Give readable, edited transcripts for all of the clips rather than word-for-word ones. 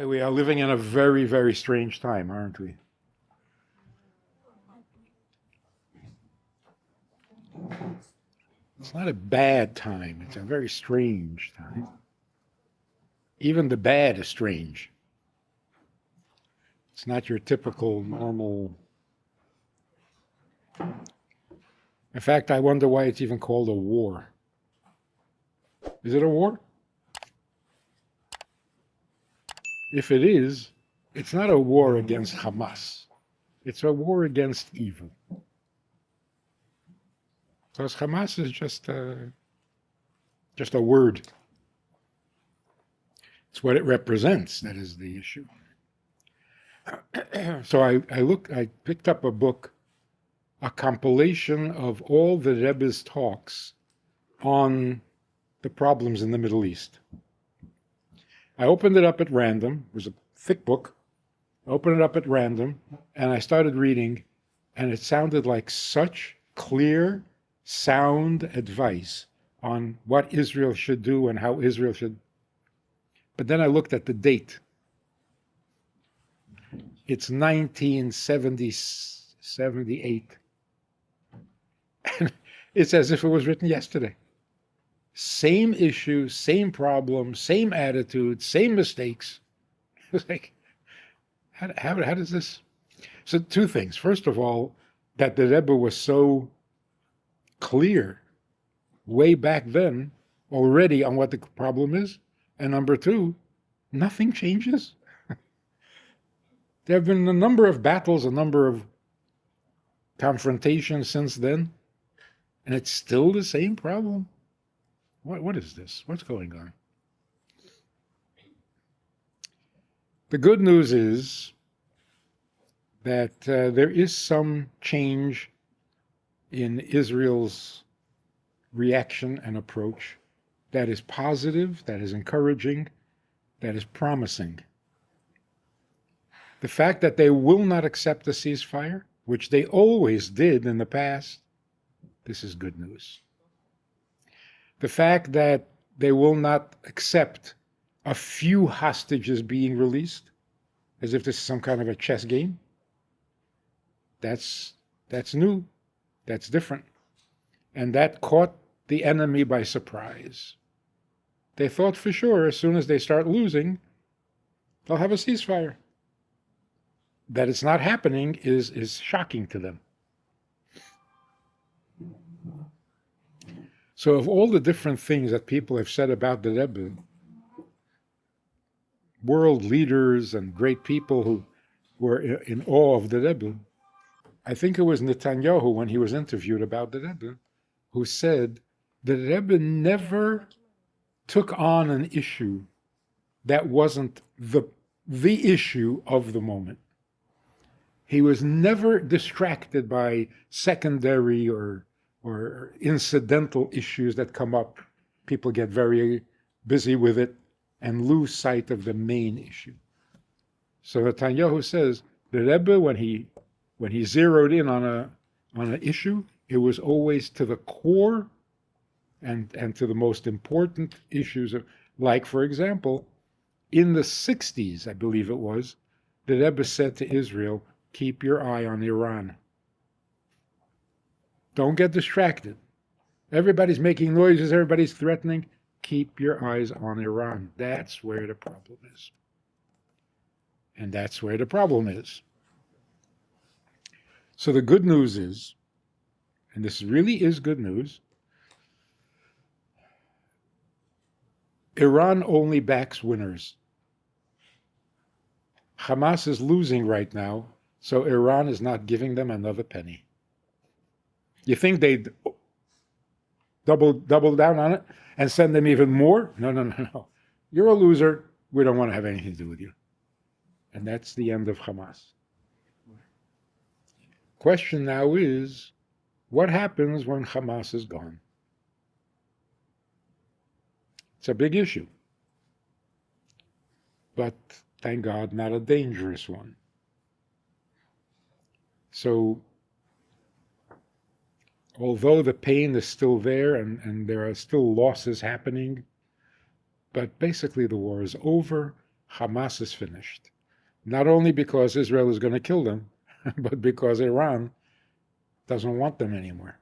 Boy, we are living in a very, very strange time, aren't we? It's not a bad time, it's a very strange time. Even the bad is strange. It's not your typical, normal. In fact, I wonder why it's even called a war. Is it a war? If it is, it's not a war against Hamas. It's a war against evil. Because Hamas is just a word. It's what it represents that is the issue. So I picked up a book, a compilation of all the Rebbe's talks on the problems in the Middle East. I opened it up at random. It was a thick book. I opened it up at random, and I started reading, and it sounded like such clear, sound advice on what Israel should do and how Israel should. But then I looked at the date. It's 1978. And it's as if it was written yesterday. Same issue, same problem, same attitude, same mistakes. It's like, how does this? So two things. First of all, that the Rebbe was so clear way back then already on what the problem is. And number two, nothing changes. There have been a number of battles, a number of confrontations since then, and it's still the same problem. What is this? What's going on? The good news is that there is some change in Israel's reaction and approach that is positive, that is encouraging, that is promising. The fact that they will not accept a ceasefire, which they always did in the past, this is good news. The fact that they will not accept a few hostages being released, as if this is some kind of a chess game, that's new, that's different. And that caught the enemy by surprise. They thought for sure as soon as they start losing, they'll have a ceasefire. That it's not happening is shocking to them. So of all the different things that people have said about the Rebbe, world leaders and great people who were in awe of the Rebbe, I think it was Netanyahu, when he was interviewed about the Rebbe, who said the Rebbe never took on an issue that wasn't the issue of the moment. He was never distracted by secondary or incidental issues that come up. People get very busy with it and lose sight of the main issue. So Netanyahu says the Rebbe, when he zeroed in on an issue, it was always to the core and to the most important issues of, like, for example, in the 60s, I believe it was, the Rebbe said to Israel, keep your eye on Iran. Don't get distracted. Everybody's making noises, everybody's threatening. Keep your eyes on Iran. That's where the problem is. And that's where the problem is. So the good news is, and this really is good news, Iran only backs winners. Hamas is losing right now, so Iran is not giving them another penny. You think they'd double down on it and send them even more? No. You're a loser. We don't want to have anything to do with you. And that's the end of Hamas. Question now is, what happens when Hamas is gone? It's a big issue. But thank God, not a dangerous one. So, although the pain is still there and there are still losses happening, but basically the war is over, Hamas is finished. Not only because Israel is going to kill them, but because Iran doesn't want them anymore.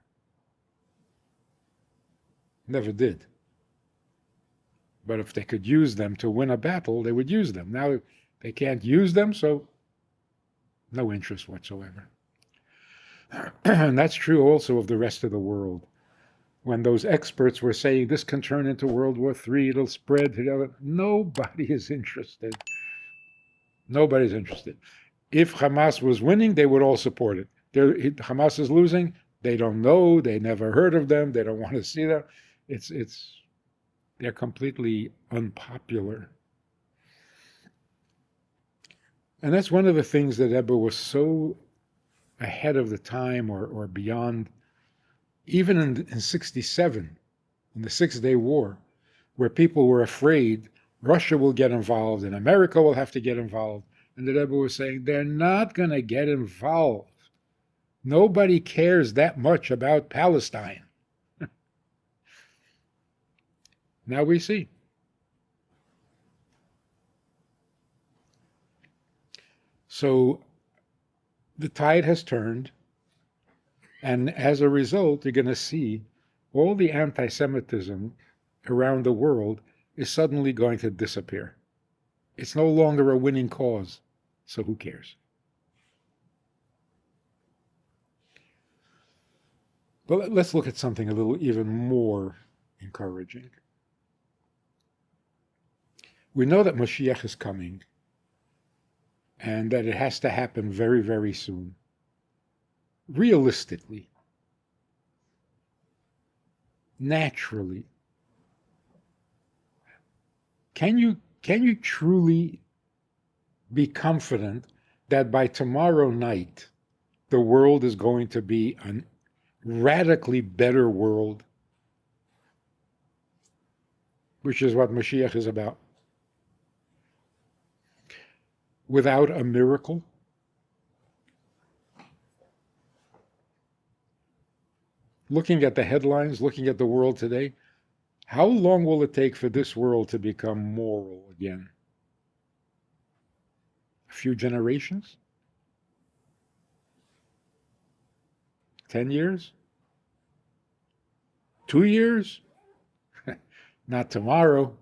Never did. But if they could use them to win a battle, they would use them. Now they can't use them, so no interest whatsoever. And that's true also of the rest of the world. When those experts were saying this can turn into World War III, it'll spread to the other, nobody is interested. Nobody's interested. If Hamas was winning, they would all support it. Hamas is losing, they don't know, they never heard of them, they don't want to see them. They're completely unpopular. And that's one of the things that Rebbe was so ahead of the time or beyond, even in 67, in the Six-Day War, where people were afraid Russia will get involved and America will have to get involved. And the Rebbe was saying, they're not going to get involved. Nobody cares that much about Palestine. Now we see. So the tide has turned, and as a result, you're going to see all the anti-Semitism around the world is suddenly going to disappear. It's no longer a winning cause, so who cares? But let's look at something a little even more encouraging. We know that Mashiach is coming, and that it has to happen very, very soon. Realistically, naturally, can you truly be confident that by tomorrow night the world is going to be a radically better world, which is what Mashiach is about, without a miracle? Looking at the headlines, looking at the world today, how long will it take for this world to become moral again? A few generations? 10 years? 2 years? Not tomorrow.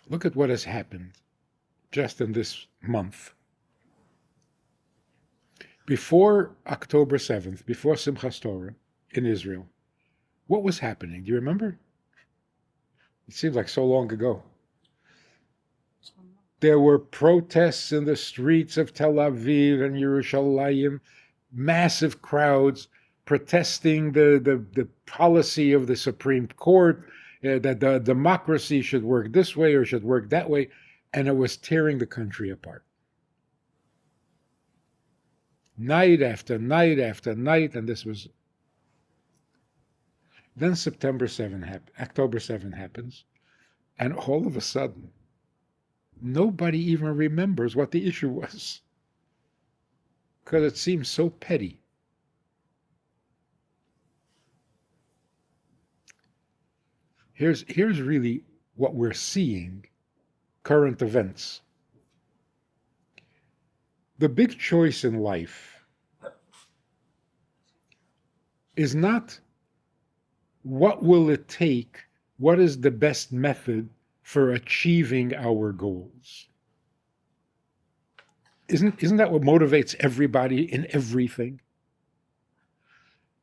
Look at what has happened just in this month. Before October 7th, before Simchas Torah in Israel, what was happening? Do you remember? It seems like so long ago. There were protests in the streets of Tel Aviv and Yerushalayim, massive crowds protesting the policy of the Supreme Court, that the democracy should work this way or should work that way, and it was tearing the country apart. Night after night after night, and this was... Then October 7 happens, and all of a sudden, nobody even remembers what the issue was, because it seems so petty. Here's really what we're seeing, current events. The big choice in life is not what will it take, what is the best method for achieving our goals. Isn't that what motivates everybody in everything?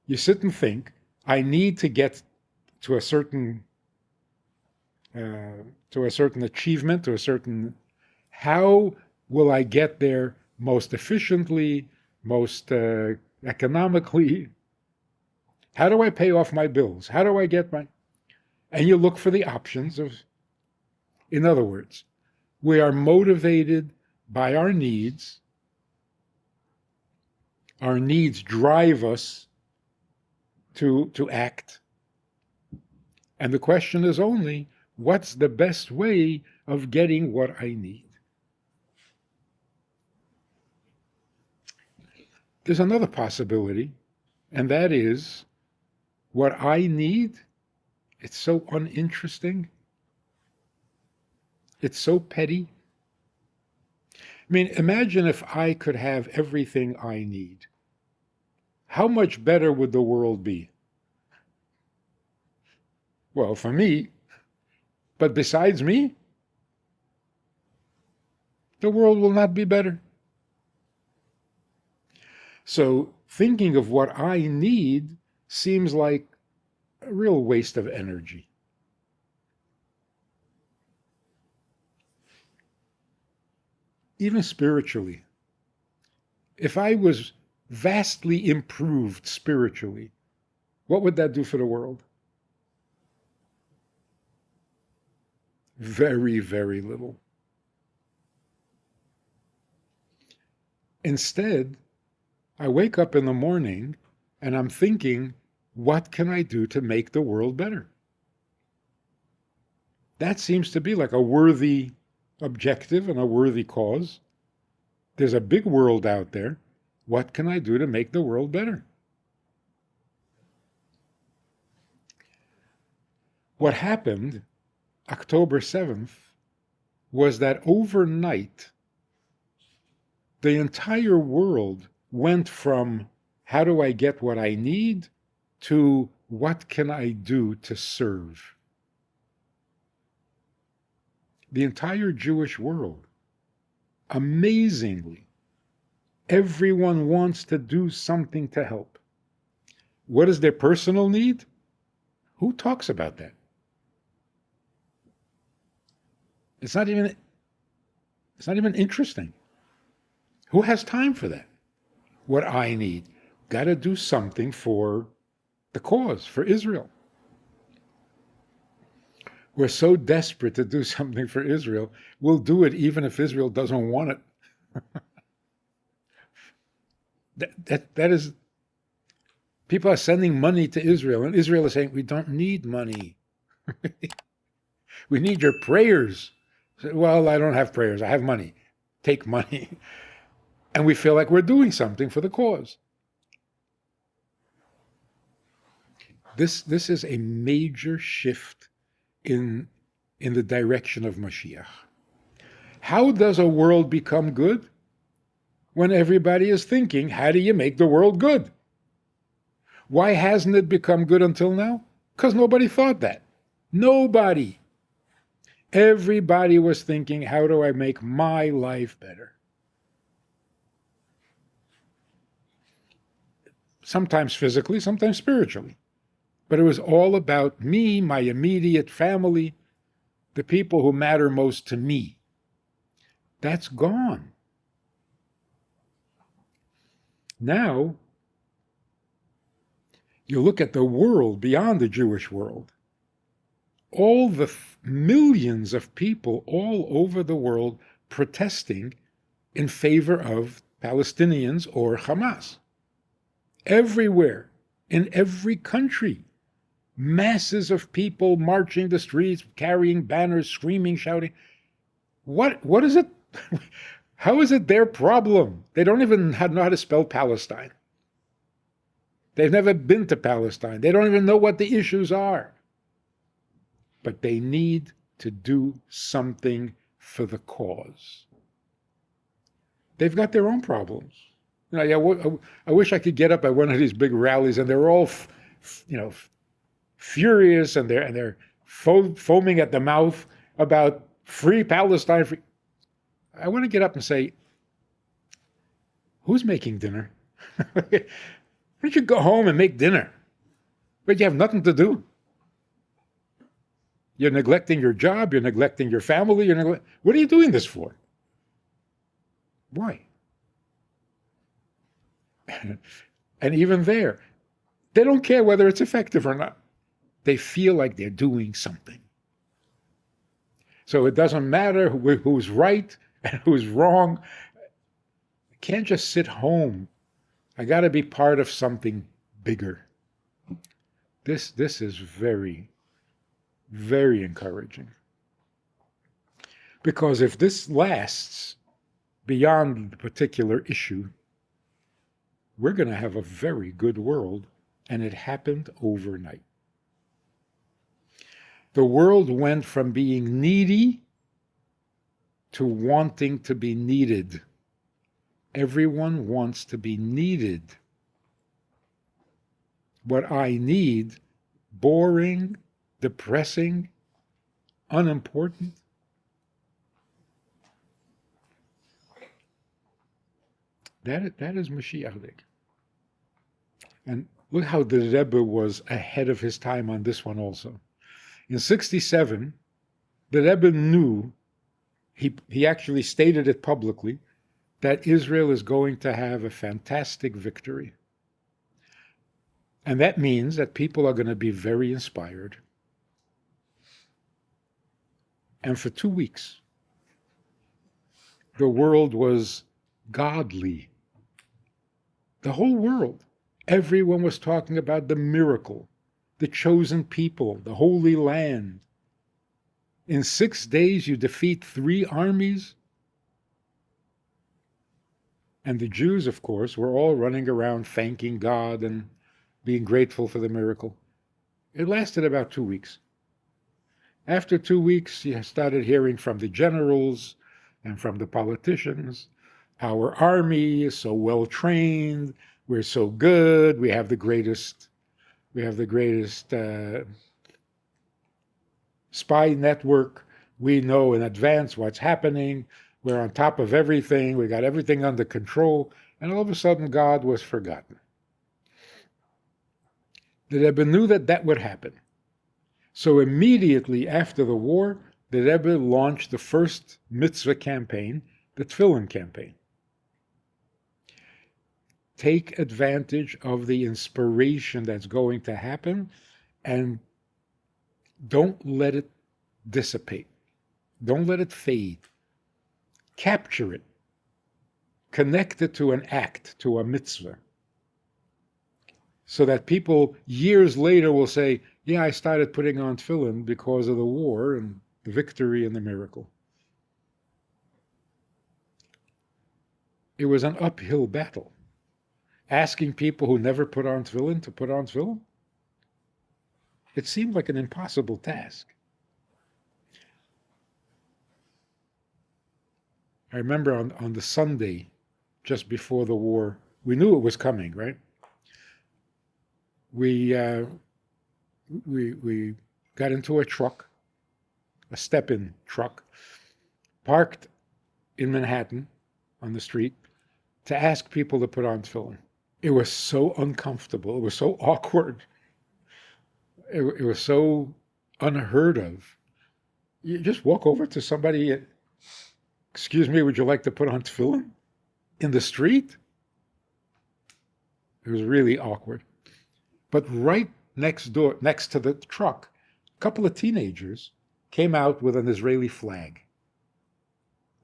You sit and think, I need to get to a certain achievement, how will I get there most efficiently, most economically? How do I pay off my bills? How do I get and you look for the options of, in other words, we are motivated by our needs. Our needs drive us to act. And the question is only, what's the best way of getting what I need? There's another possibility, and that is what I need It's so uninteresting. It's so petty. I mean, imagine if I could have everything I need. How much better would the world be? Well, for me, but besides me, the world will not be better. So thinking of what I need seems like a real waste of energy. Even spiritually, if I was vastly improved spiritually, what would that do for the world? Very, very little. Instead, I wake up in the morning and I'm thinking, what can I do to make the world better? That seems to be like a worthy objective and a worthy cause. There's a big world out there. What can I do to make the world better? What happened October 7th was that overnight, the entire world went from how do I get what I need to what can I do to serve? The entire Jewish world, amazingly, everyone wants to do something to help. What is their personal need? Who talks about that? It's not even interesting. Who has time for that? What I need. Got to do something for the cause, for Israel. We're so desperate to do something for Israel, we'll do it even if Israel doesn't want it. That is, people are sending money to Israel, and Israel is saying, we don't need money. We need your prayers. Well, I don't have prayers, I have money. Take money. And we feel like we're doing something for the cause. This is a major shift in the direction of Mashiach. How does a world become good? When everybody is thinking, how do you make the world good? Why hasn't it become good until now? Because nobody thought that. Nobody. Everybody was thinking, how do I make my life better? Sometimes physically, sometimes spiritually. But it was all about me, my immediate family, the people who matter most to me. That's gone. Now, you look at the world beyond the Jewish world. All the millions of people all over the world protesting in favor of Palestinians or Hamas. Everywhere, in every country, masses of people marching the streets, carrying banners, screaming, shouting. What is it? How is it their problem? They don't even know how to spell Palestine. They've never been to Palestine. They don't even know what the issues are. But they need to do something for the cause. They've got their own problems. I wish I could get up at one of these big rallies and they're all, furious and they're foaming at the mouth about free Palestine. I want to get up and say, who's making dinner? Why don't you go home and make dinner? But you have nothing to do. You're neglecting your job, you're neglecting your family, what are you doing this for? Why? And even there, they don't care whether it's effective or not. They feel like they're doing something. So it doesn't matter who's right and who's wrong. I can't just sit home. I got to be part of something bigger. This is very, very encouraging. Because if this lasts beyond the particular issue, we're going to have a very good world, and it happened overnight. The world went from being needy to wanting to be needed. Everyone wants to be needed. What I need, boring, depressing, unimportant. That is Mashiach. And look how the Rebbe was ahead of his time on this one also. In 1967, the Rebbe knew, he actually stated it publicly, that Israel is going to have a fantastic victory. And that means that people are going to be very inspired. And for 2 weeks, the world was godly. The whole world. Everyone was talking about the miracle, the chosen people, the Holy Land. In 6 days, you defeat 3 armies. And the Jews, of course, were all running around thanking God and being grateful for the miracle. It lasted about 2 weeks. After 2 weeks, you started hearing from the generals and from the politicians, our army is so well trained, we're so good, we have the greatest spy network, we know in advance what's happening, we're on top of everything, we got everything under control, and all of a sudden God was forgotten. The Rebbe knew that that would happen. So immediately after the war, the Rebbe launched the first mitzvah campaign, the Tefillin campaign. Take advantage of the inspiration that's going to happen and don't let it dissipate. Don't let it fade. Capture it. Connect it to an act, to a mitzvah. So that people years later will say, yeah, I started putting on tefillin because of the war and the victory and the miracle. It was an uphill battle. Asking people who never put on tefillin to put on tefillin, it seemed like an impossible task. I remember on the Sunday, just before the war, we knew it was coming, right? We got into a truck, a step-in truck, parked in Manhattan on the street to ask people to put on tefillin. It was so uncomfortable. It was so awkward. It was so unheard of. You just walk over to somebody, excuse me, would you like to put on tefillin? In the street? It was really awkward. But right next to the truck, a couple of teenagers came out with an Israeli flag,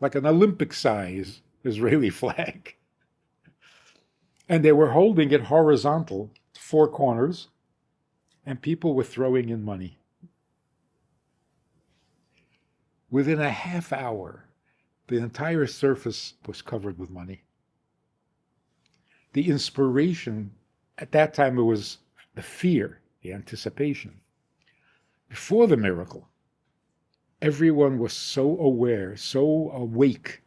like an Olympic-size Israeli flag. And they were holding it horizontal, 4 corners, and people were throwing in money. Within a half hour, the entire surface was covered with money. The inspiration, at that time it was the fear, the anticipation. Before the miracle, everyone was so aware, so awake.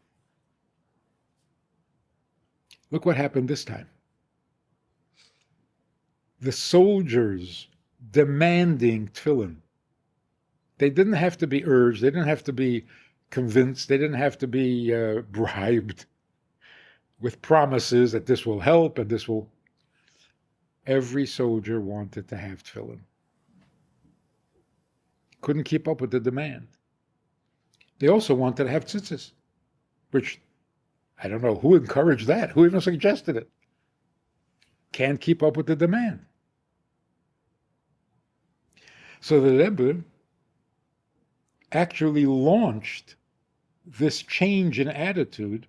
Look what happened this time. The soldiers demanding tefillin. They didn't have to be urged, they didn't have to be convinced, they didn't have to be bribed with promises that this will help and this will. Every soldier wanted to have tefillin. Couldn't keep up with the demand. They also wanted to have tzitzis, which I don't know who encouraged that, who even suggested it. Can't keep up with the demand. So the Rebbe actually launched this change in attitude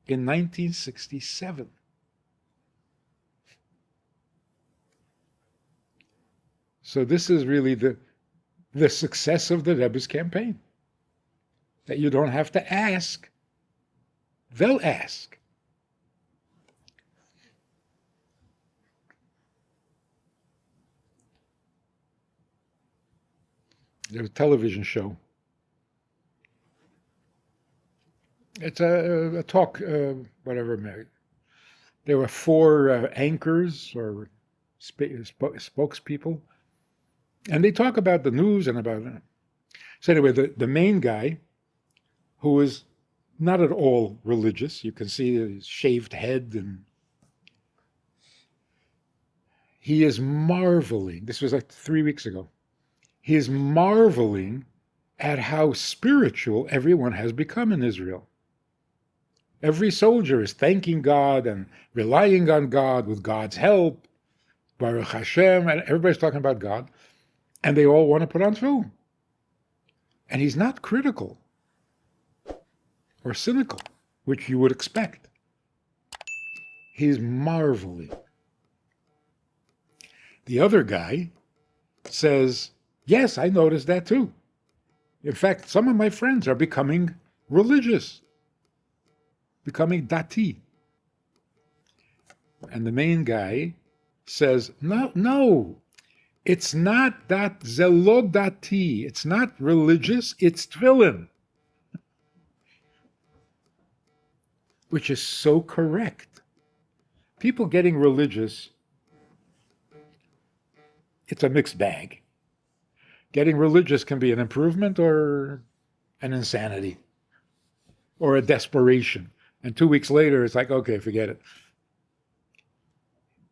in 1967. So this is really the success of the Rebbe's campaign. That you don't have to ask. They'll ask. There was a television show. It's a talk, whatever. There were four anchors or spokespeople, and they talk about the news and about. So anyway, the main guy, who is not at all religious, you can see his shaved head, and he is marveling. This was like 3 weeks ago. He is marveling at how spiritual everyone has become in Israel. Every soldier is thanking God and relying on God with God's help, Baruch Hashem, and everybody's talking about God, and they all want to put on tefillin. And he's not critical or cynical, which you would expect. He's marveling. The other guy says, yes, I noticed that too. In fact, some of my friends are becoming religious, becoming dati. And the main guy says, no, it's not that zelo dati. It's not religious, it's tefillin. Which is so correct. People getting religious, it's a mixed bag. Getting religious can be an improvement or an insanity or a desperation. And 2 weeks later, it's like, okay, forget it.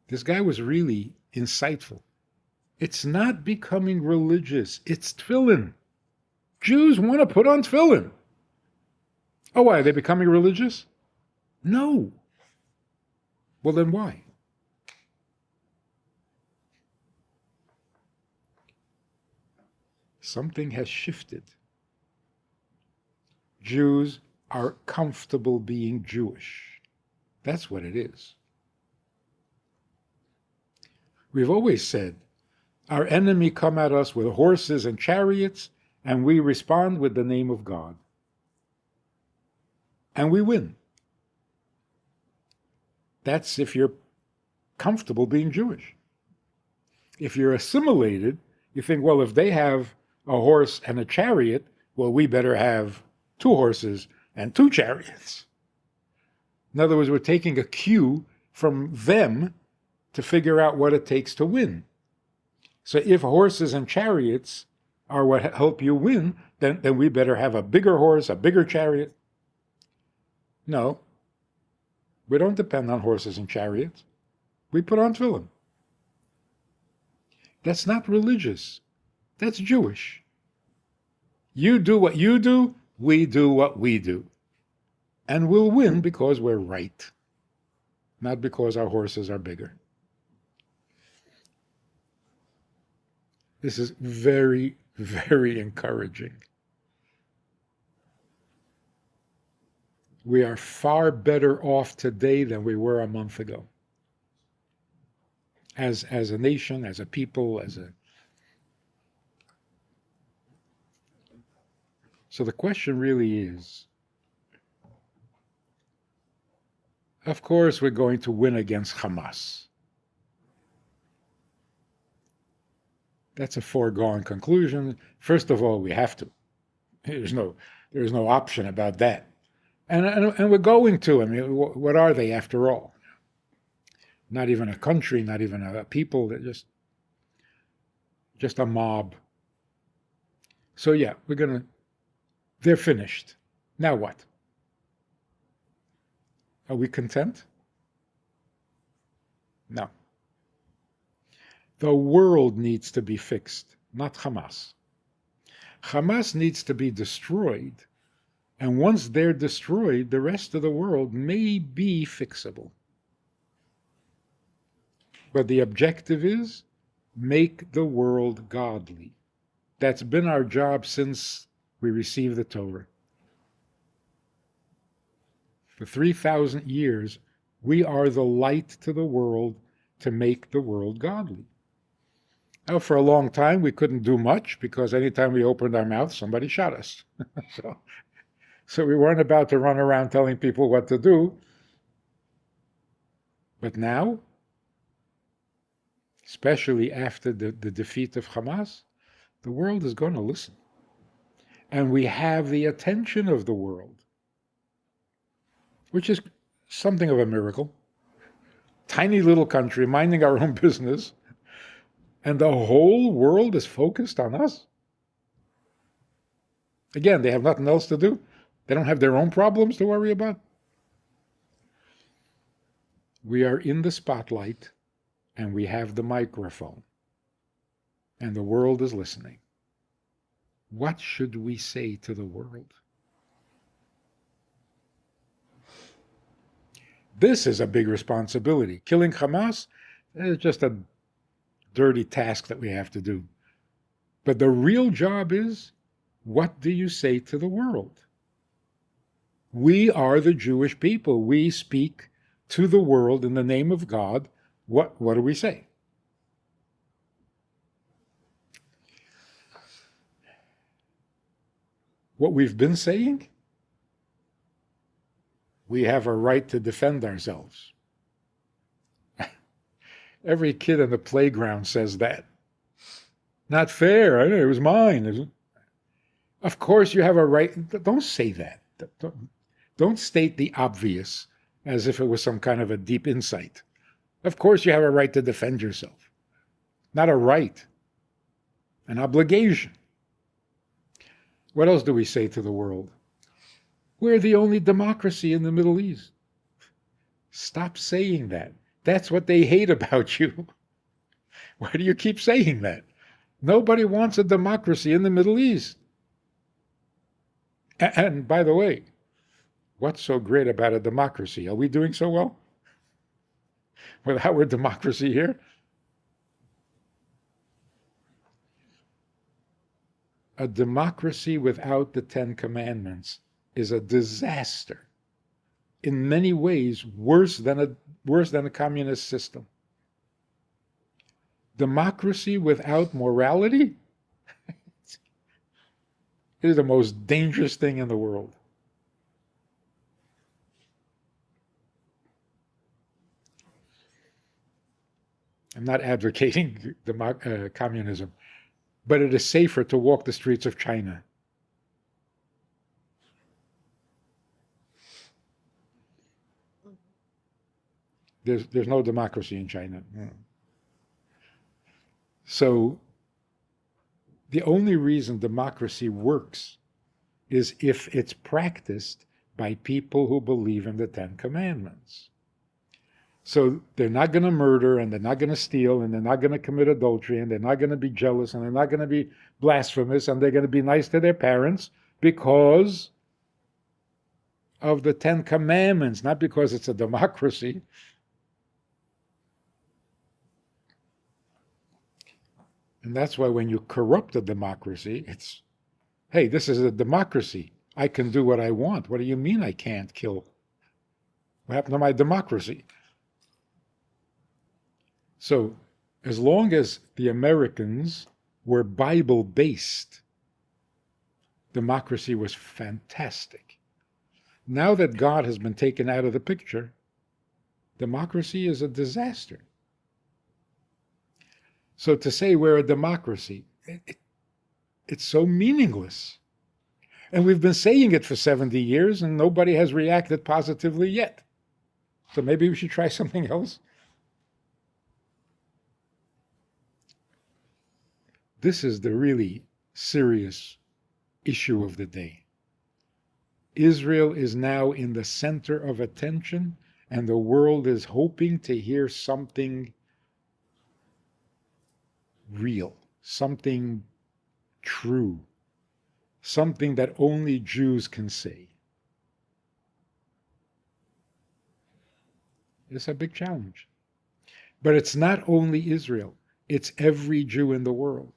This guy was really insightful. It's not becoming religious. It's tefillin. Jews want to put on tefillin. Oh, why? Are they becoming religious? No. Well, then why? Something has shifted. Jews are comfortable being Jewish. That's what it is. We've always said, our enemy come at us with horses and chariots, and we respond with the name of God. And we win. That's if you're comfortable being Jewish. If you're assimilated, you think, well, if they have a horse and a chariot, well, we better have 2 horses and 2 chariots. In other words, we're taking a cue from them to figure out what it takes to win. So if horses and chariots are what help you win, then we better have a bigger horse, a bigger chariot. No, we don't depend on horses and chariots. We put on tefillin. That's not religious. That's Jewish. You do what you do, we do what we do. And we'll win because we're right, not because our horses are bigger. This is very, very encouraging. We are far better off today than we were a month ago. As a nation, as a people, So the question really is, of course we're going to win against Hamas. That's a foregone conclusion. First of all, we have to. There's no option about that. And we're going to. I mean, what are they after all? Not even a country, not even a people. They're just a mob. So yeah, they're finished. Now what? Are we content? No. The world needs to be fixed, not Hamas. Hamas needs to be destroyed, and once they're destroyed, the rest of the world may be fixable. But the objective is, make the world godly. That's been our job since we received the Torah. For 3,000 years, we are the light to the world to make the world godly. Now, for a long time, we couldn't do much because anytime we opened our mouth, somebody shot us. So we weren't about to run around telling people what to do. But now, especially after the defeat of Hamas, the world is going to listen. And we have the attention of the world, which is something of a miracle. Tiny little country, minding our own business, and the whole world is focused on us. Again, they have nothing else to do. They don't have their own problems to worry about. We are in the spotlight, and we have the microphone, and the world is listening. What should we say to the world? This is a big responsibility. Killing Hamas is just a dirty task that we have to do. But the real job is, what do you say to the world? We are the Jewish people. We speak to the world in the name of God. What do we say? What we've been saying? We have a right to defend ourselves. Every kid in the playground says that. Not fair. It was mine. Of course you have a right. Don't say that. Don't state the obvious as if it was some kind of a deep insight. Of course you have a right to defend yourself. Not a right. An obligation. What else do we say to the world? We're the only democracy in the Middle East. Stop saying that. That's what they hate about you. Why do you keep saying that? Nobody wants a democracy in the Middle East. And by the way, what's so great about a democracy? Are we doing so well with our democracy here? A democracy without the Ten Commandments is a disaster. In many ways, worse than a communist system. Democracy without morality is the most dangerous thing in the world. I'm not advocating communism, but it is safer to walk the streets of China. There's no democracy in China. No. So the only reason democracy works is if it's practiced by people who believe in the Ten Commandments. So they're not going to murder, and they're not going to steal, and they're not going to commit adultery, and they're not going to be jealous, and they're not going to be blasphemous, and they're going to be nice to their parents because of the Ten Commandments, not because it's a democracy. And that's why when you corrupt a democracy, it's, hey, this is a democracy. I can do what I want. What do you mean I can't kill? What happened to my democracy? So as long as the Americans were Bible-based, democracy was fantastic. Now that God has been taken out of the picture, democracy is a disaster. So to say we're a democracy, it's so meaningless. And we've been saying it for 70 years and nobody has reacted positively yet. So maybe we should try something else. This is the really serious issue of the day. Israel is now in the center of attention, and the world is hoping to hear something real, something true, something that only Jews can say. It's a big challenge. But it's not only Israel, it's every Jew in the world.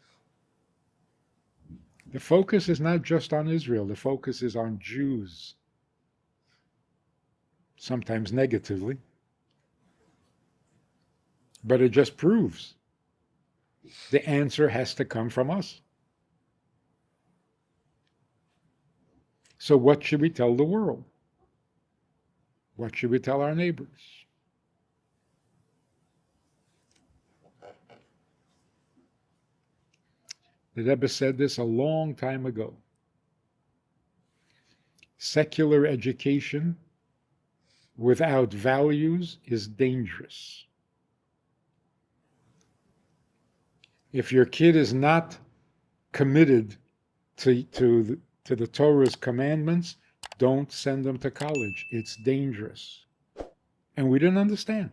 The focus is not just on Israel, the focus is on Jews, sometimes negatively. But it just proves the answer has to come from us. So what should we tell the world? What should we tell our neighbors? The Rebbe said this a long time ago. Secular education without values is dangerous. If your kid is not committed to the Torah's commandments, don't send them to college. It's dangerous. And we didn't understand.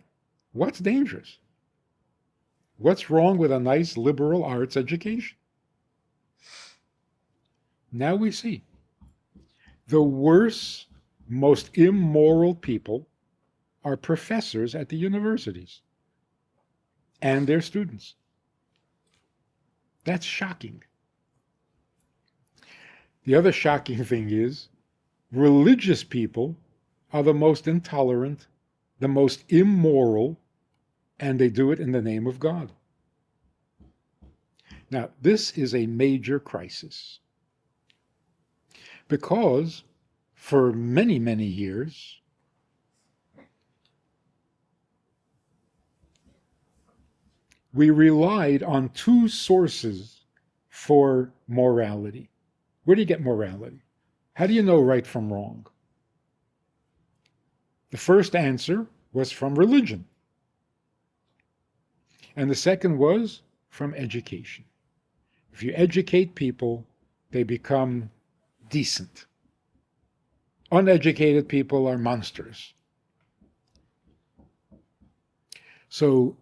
What's dangerous? What's wrong with a nice liberal arts education? Now we see. The worst, most immoral people are professors at the universities and their students. That's shocking. The other shocking thing is religious people are the most intolerant, the most immoral, and they do it in the name of God. Now, this is a major crisis because for many, many years, we relied on two sources for morality. Where do you get morality? How do you know right from wrong? The first answer was from religion. And the second was from education. If you educate people, they become decent. Uneducated people are monsters. So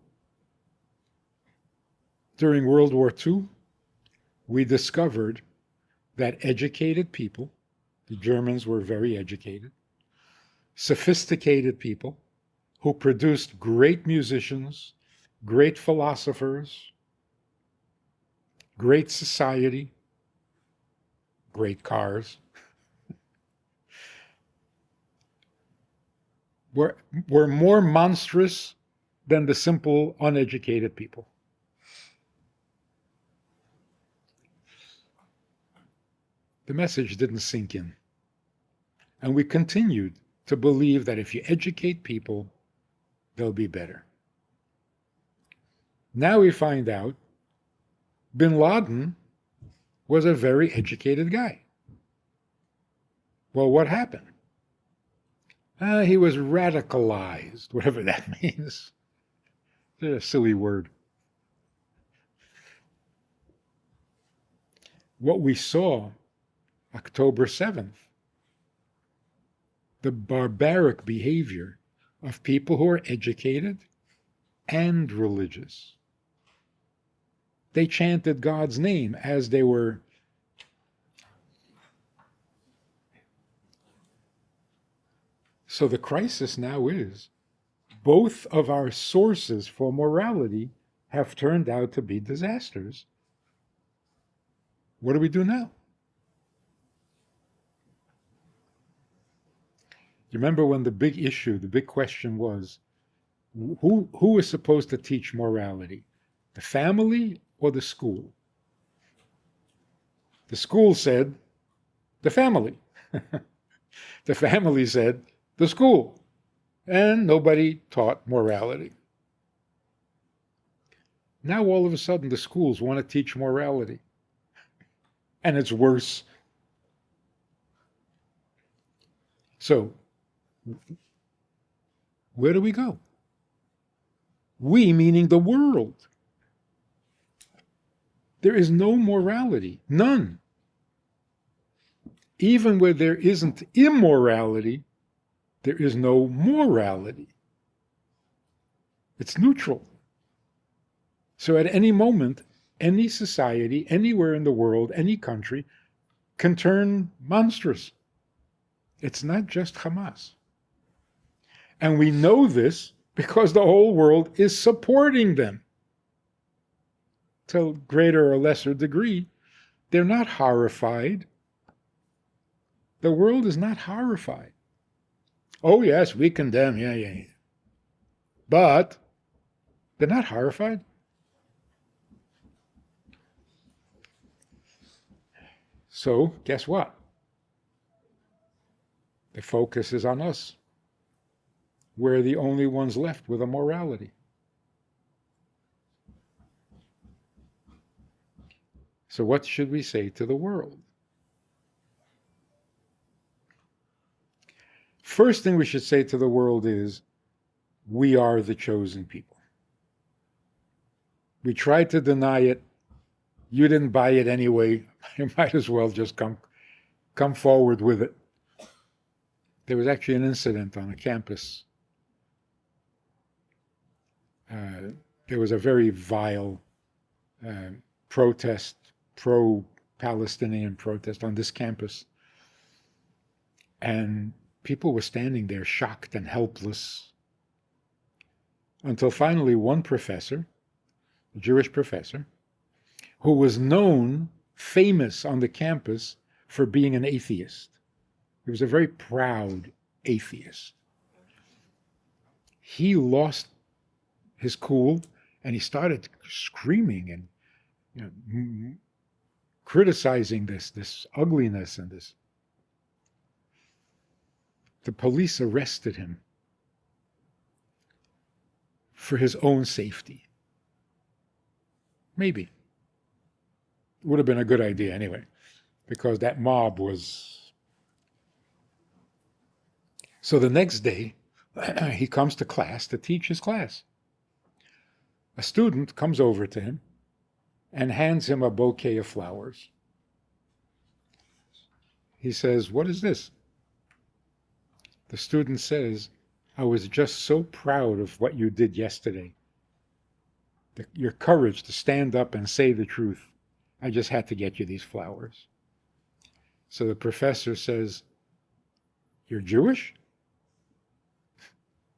during World War II, we discovered that educated people, the Germans were very educated, sophisticated people who produced great musicians, great philosophers, great society, great cars, were more monstrous than the simple uneducated people. The message didn't sink in. And we continued to believe that if you educate people, they'll be better. Now we find out Bin Laden was a very educated guy. Well, what happened? He was radicalized, whatever that means. It's a silly word. What we saw October 7th, the barbaric behavior of people who are educated and religious. They chanted God's name as they were So the crisis now is both of our sources for morality have turned out to be disasters. What do we do now? You remember when the big issue, the big question was, who is supposed to teach morality? The family or the school? The school said, the family. The family said, the school. And nobody taught morality. Now all of a sudden the schools want to teach morality. And it's worse. So, where do we go? We, meaning the world. There is no morality, none. Even where there isn't immorality, there is no morality. It's neutral. So at any moment, any society, anywhere in the world, any country, can turn monstrous. It's not just Hamas. And we know this because the whole world is supporting them. To a greater or lesser degree, they're not horrified. The world is not horrified. Oh yes, we condemn, yeah. But they're not horrified. So, guess what? The focus is on us. We're the only ones left with a morality. So what should we say to the world? First thing we should say to the world is, we are the chosen people. We tried to deny it. You didn't buy it anyway. You might as well just come forward with it. There was actually an incident on a campus. There was a very vile protest, pro-Palestinian protest on this campus. And people were standing there shocked and helpless until finally one professor, a Jewish professor, who was known, famous on the campus for being an atheist. He was a very proud atheist. He lost his cool and he started screaming and criticizing this ugliness and this. The police arrested him for his own safety. Maybe. It would have been a good idea anyway, because that mob was. So the next day, he comes to class to teach his class. A student comes over to him and hands him a bouquet of flowers. He says, "What is this?" The student says, "I was just so proud of what you did yesterday. Your courage to stand up and say the truth. I just had to get you these flowers." So the professor says, "You're Jewish?"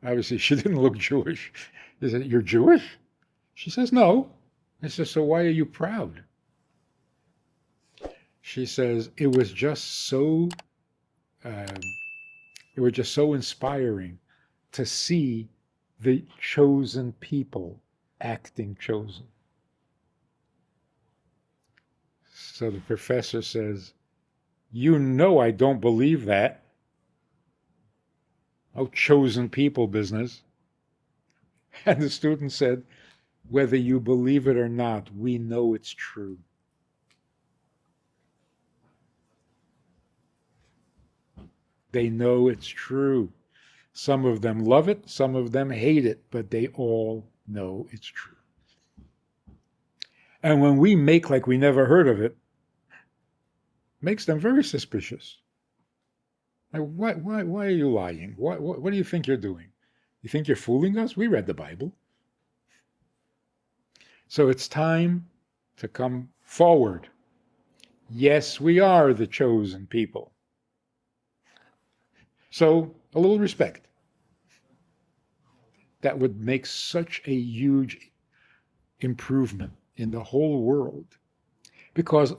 Obviously, she didn't look Jewish. He said, "You're Jewish?" She says, "No." He says, "So why are you proud?" She says, It was just so inspiring to see the chosen people acting chosen." So the professor says, "You know I don't believe that. Oh, chosen people business." And the student said, "Whether you believe it or not, we know it's true." They know it's true. Some of them love it, some of them hate it, but they all know it's true. And when we make like we never heard of it, makes them very suspicious. Like, why are you lying? What do you think you're doing? You think you're fooling us? We read the Bible. So it's time to come forward. Yes, we are the chosen people. So a little respect. That would make such a huge improvement in the whole world. Because,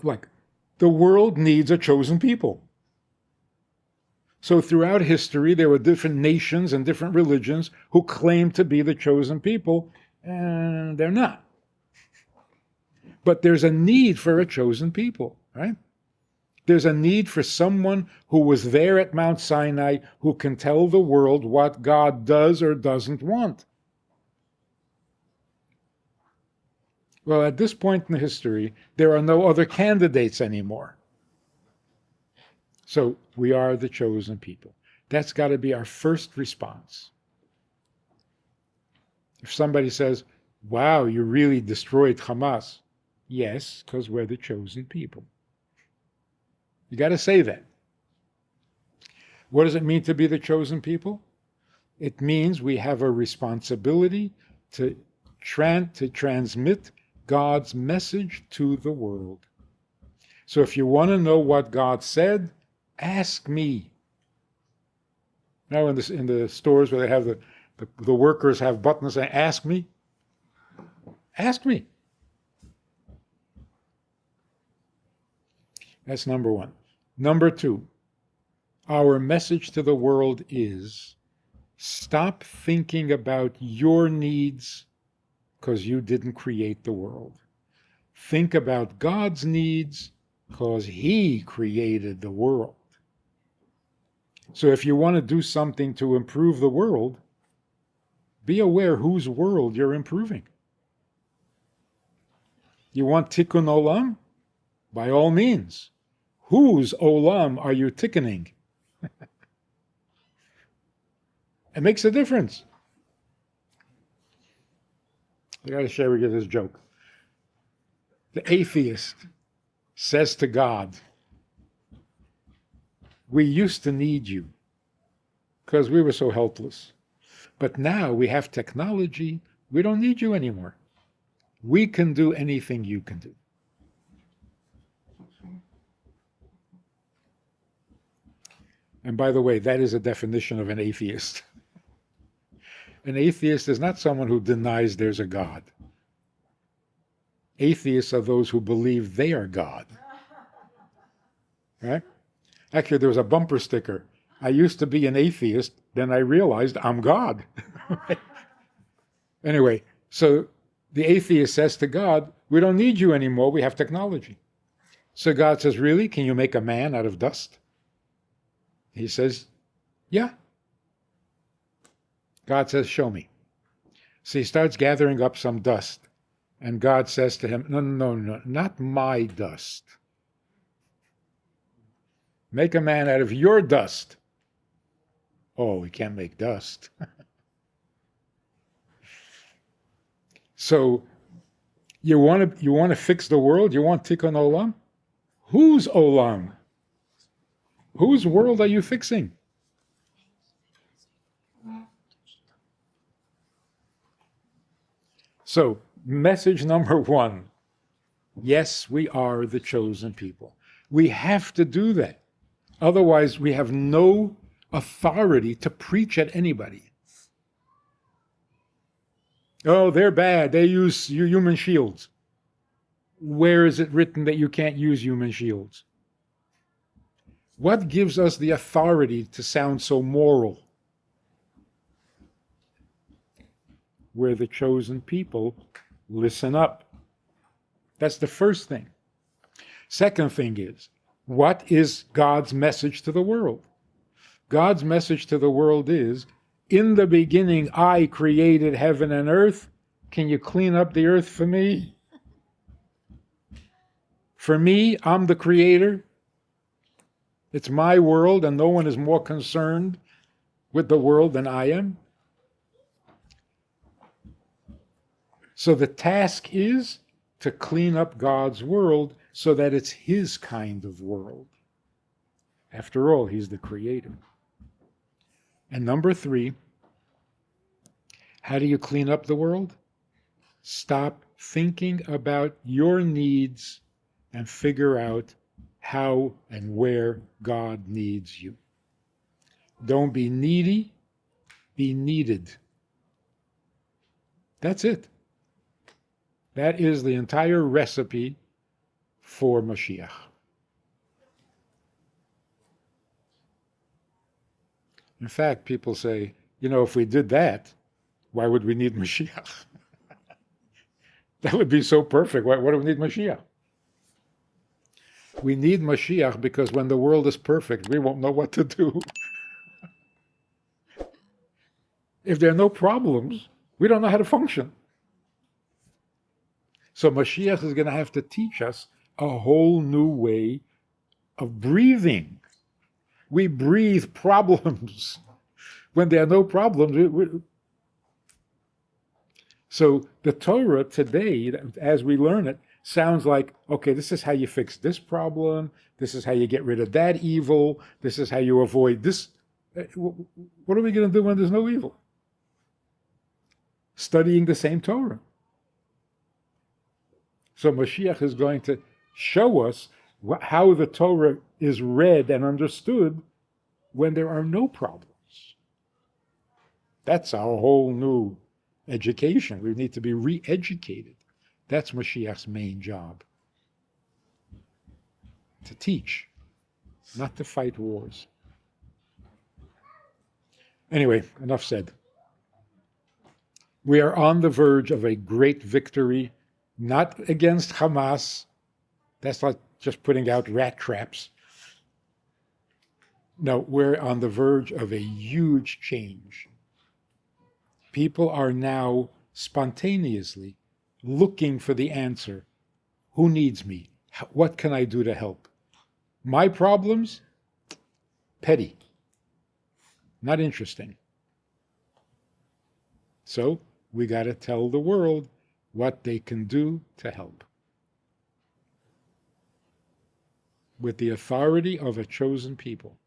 the world needs a chosen people. So throughout history, there were different nations and different religions who claimed to be the chosen people, and they're not. But there's a need for a chosen people, right? There's a need for someone who was there at Mount Sinai who can tell the world what God does or doesn't want. Well, at this point in history, there are no other candidates anymore. So we are the chosen people. That's got to be our first response. If somebody says, "Wow, you really destroyed Hamas," yes, because we're the chosen people. You got to say that. What does it mean to be the chosen people? It means we have a responsibility to transmit God's message to the world. So if you want to know what God said, ask me. Now in the stores where they have the workers have buttons saying, "Ask me." Ask me. That's number one. Number two, our message to the world is, stop thinking about your needs because you didn't create the world. Think about God's needs because He created the world. So if you want to do something to improve the world, be aware whose world you're improving. You want tikkun olam? By all means. Whose olam are you ticketing? It makes a difference. I got to share with you this joke. The atheist says to God, we used to need you because we were so helpless. But now we have technology. We don't need you anymore. We can do anything you can do. And by the way, that is a definition of an atheist. An atheist is not someone who denies there's a God. Atheists are those who believe they are God. Right? Actually, there was a bumper sticker. I used to be an atheist, then I realized I'm God. Right? Anyway, so the atheist says to God, we don't need you anymore, we have technology. So God says, really? Can you make a man out of dust? He says, yeah. God says, show me. So he starts gathering up some dust. And God says to him, no, not my dust. Make a man out of your dust. Oh, we can't make dust. So you want to fix the world? You want tikkun olam? Whose olam? Whose world are you fixing? So, message number one. Yes, we are the chosen people. We have to do that. Otherwise, we have no authority to preach at anybody. Oh, they're bad. They use human shields. Where is it written that you can't use human shields? What gives us the authority to sound so moral? We're the chosen people. Listen up. That's the first thing. Second thing is, what is God's message to the world? God's message to the world is, in the beginning I created heaven and earth. Can you clean up the earth for me? For me, I'm the creator. It's my world, and no one is more concerned with the world than I am. So the task is to clean up God's world so that it's his kind of world. After all, he's the creator. And number three, how do you clean up the world? Stop thinking about your needs and figure out how and where God needs you. Don't be needy, be needed. That's it. That is the entire recipe for Mashiach. In fact, people say, if we did that, why would we need Mashiach? That would be so perfect. Why do we need Mashiach? We need Mashiach because when the world is perfect, we won't know what to do. If there are no problems, we don't know how to function. So Mashiach is going to have to teach us a whole new way of breathing. We breathe problems. When there are no problems, So the Torah today, as we learn it, sounds like, okay, this is how you fix this problem. This is how you get rid of that evil. This is how you avoid this. What are we going to do when there's no evil? Studying the same Torah. So Mashiach is going to show us how the Torah is read and understood when there are no problems. That's our whole new education. We need to be re-educated. That's Mashiach's main job. To teach, not to fight wars. Anyway, enough said. We are on the verge of a great victory, not against Hamas. That's not just putting out rat traps. No, we're on the verge of a huge change. People are now spontaneously looking for the answer. Who needs me? What can I do to help? My problems? Petty. Not interesting. So we got to tell the world what they can do to help. With the authority of a chosen people.